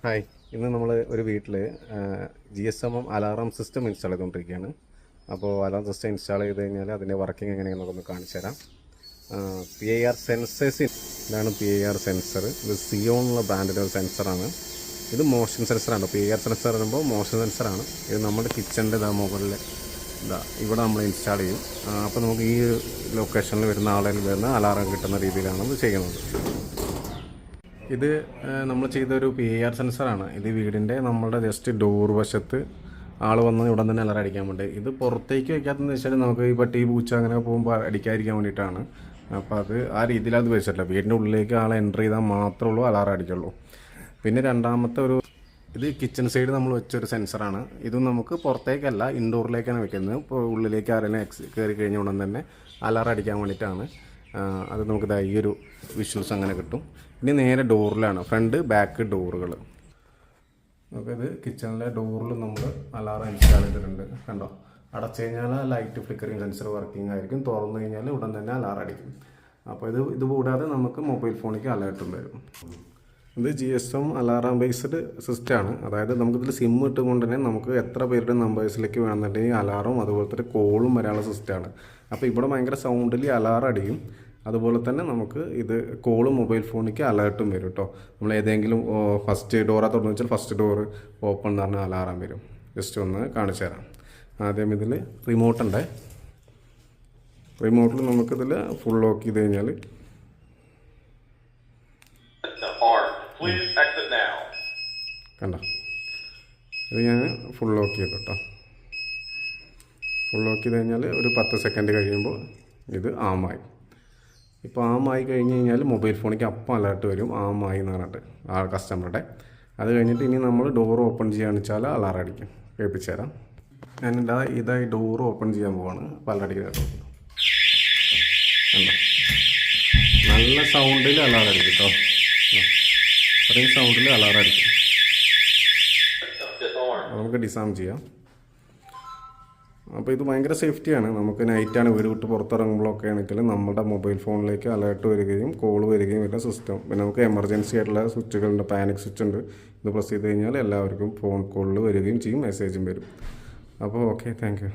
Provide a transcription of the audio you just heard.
Hi, ഇന്ന് നമ്മൾ ഒരു വീട്ടിൽ GSM അലാറം സിസ്റ്റം ഇൻസ്റ്റാൾ ചെയ്തുകൊണ്ടിരിക്കുകയാണ്. അപ്പോൾ അലാറം സിസ്റ്റം ഇൻസ്റ്റാൾ ചെയ്ത് കഴിഞ്ഞാൽ അതിൻ്റെ വർക്കിംഗ് എങ്ങനെയാണെന്നൊന്ന് കാണിച്ചു തരാം. PIR സെൻസേഴ്സ്, ഇതാണ് PIR സെൻസർ. ഇത് സിയോൺ എന്നുള്ള ബ്രാൻഡിൻ്റെ ഒരു സെൻസറാണ്. ഇത് മോഷൻ സെൻസറാണ്. PIR സെൻസർ പറയുമ്പോൾ മോഷൻ സെൻസറാണ്. ഇത് നമ്മുടെ കിച്ചണിൻ്റെ മുകളിൽ ഇവിടെ നമ്മൾ ഇൻസ്റ്റാൾ ചെയ്യും. അപ്പോൾ നമുക്ക് ഈ ലൊക്കേഷനിൽ വരുന്ന ആളുകളിൽ വരുന്ന അലാറം കിട്ടുന്ന രീതിയിലാണ് ഇത് ചെയ്യുന്നത്. ഇത് നമ്മൾ ചെയ്തൊരു PIR സെൻസറാണ്. ഇത് വീടിൻ്റെ നമ്മളുടെ ജസ്റ്റ് ഡോർ വശത്ത് ആൾ വന്ന് ഇവിടെ തന്നെ അലാറം അടിക്കാൻ വേണ്ടി. ഇത് പുറത്തേക്ക് വയ്ക്കാത്തതെന്ന് വെച്ചാൽ നമുക്ക് ഈ പട്ടി പൂച്ച അങ്ങനെ പോകുമ്പോൾ അടിക്കാതിരിക്കാൻ വേണ്ടിയിട്ടാണ്. അപ്പോൾ അത് ആ രീതിയിലത് വെച്ചിട്ടില്ല. വീടിൻ്റെ ഉള്ളിലേക്ക് ആൾ എൻ്റർ ചെയ്താൽ മാത്രമേ ഉള്ളൂ അലാറം അടിക്കുള്ളൂ. പിന്നെ രണ്ടാമത്തെ ഇത് കിച്ചൺ സൈഡ് നമ്മൾ വെച്ചൊരു സെൻസറാണ്. ഇതും നമുക്ക് പുറത്തേക്കല്ല, ഇൻഡോറിലേക്കാണ് വെക്കുന്നത്. ഇപ്പോൾ ഉള്ളിലേക്ക് ആരെങ്കിലും കയറി കഴിഞ്ഞ ഉടൻ തന്നെ അലാറം അടിക്കാൻ വേണ്ടിയിട്ടാണ്. അത് നമുക്ക് ഈ ഒരു വിഷ്വൽസ് അങ്ങനെ കിട്ടും. ഇനി നേരെ ഡോറിലാണ്, ഫ്രണ്ട് ബാക്ക് ഡോറുകൾ. നമുക്ക് ഇത് കിച്ചണിലെ ഡോറിൽ നമ്മൾ അലാറം ഇൻസ്റ്റാൾ ചെയ്തിട്ടുണ്ട്. കണ്ടോ, അടച്ചു കഴിഞ്ഞാൽ ലൈറ്റ് ഫ്ലിക്കറിങ് സെൻസർ വർക്കിംഗ് ആയിരിക്കും. തുറന്നു കഴിഞ്ഞാൽ ഉടൻ തന്നെ അലാറം അടിക്കും. അപ്പോൾ ഇത് കൂടാതെ നമുക്ക് മൊബൈൽ ഫോണിലേക്ക് അലേർട്ടും വരും. ഇത് GSM അലാറം ബേസ്ഡ് സിസ്റ്റമാണ്. അതായത് നമുക്കിതിൽ സിം ഇട്ടുകൊണ്ട് തന്നെ നമുക്ക് എത്ര പേരുടെ നമ്പേഴ്സിലേക്ക് വേണമെന്നുണ്ടെങ്കിൽ അലാറും അതുപോലെ തന്നെ കോളും വരാനുള്ള സിസ്റ്റമാണ്. അപ്പോൾ ഇവിടെ ഭയങ്കര സൗണ്ടിൽ അലാറം അടിക്കും. അതുപോലെ തന്നെ നമുക്ക് ഇത് കോളും മൊബൈൽ ഫോണിലേക്ക് അലേർട്ടും വരും കേട്ടോ. നമ്മൾ ഏതെങ്കിലും ഫസ്റ്റ് ഡോറാ തുറന്നു വെച്ചാൽ ഫസ്റ്റ് ഡോറ് ഓപ്പൺ എന്ന് പറഞ്ഞാൽ അലാറം വരും. ജസ്റ്റ് ഒന്ന് കാണിച്ചു തരാം. ആദ്യം ഇതിൽ റിമോട്ടുണ്ട്. റിമോട്ടിൽ നമുക്കിതിൽ ഫുൾ ലോക്ക് ചെയ്ത് കഴിഞ്ഞാൽ കണ്ടോ, ഇത് ഞാൻ ഫുൾ ലോക്ക് ചെയ്തു കേട്ടോ. ഫുൾ ലോക്ക് ചെയ്ത് കഴിഞ്ഞാൽ ഒരു 10 സെക്കൻഡ് കഴിയുമ്പോൾ ഇത് ആമായി. ഇപ്പോൾ ആമായി കഴിഞ്ഞ് കഴിഞ്ഞാൽ മൊബൈൽ ഫോണിലേക്ക് അപ്പം അലേർട്ട് വരും, ആമായി എന്ന് പറഞ്ഞിട്ട് ആ കസ്റ്റമറുടെ. അത് കഴിഞ്ഞിട്ട് ഇനി നമ്മൾ ഡോർ ഓപ്പൺ ചെയ്യാന്ന് വെച്ചാൽ അലാറം അടിക്കും. കേൾപ്പിച്ചു തരാം. ഞാൻ ഇതായി ഡോർ ഓപ്പൺ ചെയ്യാൻ പോവാണ്. അപ്പോൾ അലാറം അടിക്കുക കേട്ടോ. നല്ല സൗണ്ടിൽ അലാറം അടിക്കും കേട്ടോ. അത്രയും സൗണ്ടിൽ അലാറം അടിക്കും. നമുക്ക് ഡിസാം ചെയ്യാം. അപ്പോൾ ഇത് ഭയങ്കര സേഫ്റ്റിയാണ്. നമുക്ക് നൈറ്റാണ് വീട് വിട്ട് പുറത്തിറങ്ങുമ്പോഴൊക്കെ ആണെങ്കിൽ നമ്മുടെ മൊബൈൽ ഫോണിലേക്ക് അലേർട്ട് വരികയും കോൾ വരികയും വരുന്ന സിസ്റ്റം. പിന്നെ നമുക്ക് എമർജൻസി ആയിട്ടുള്ള സ്വിച്ചുകളുണ്ട്, പാനിക് സ്വിച്ച് ഉണ്ട്. ഇത് പ്രസ് ചെയ്ത് കഴിഞ്ഞാൽ എല്ലാവർക്കും ഫോൺ കോളിൽ വരികയും ചെയ്യും, മെസ്സേജും വരും. അപ്പോൾ ഓക്കെ, താങ്ക് യു.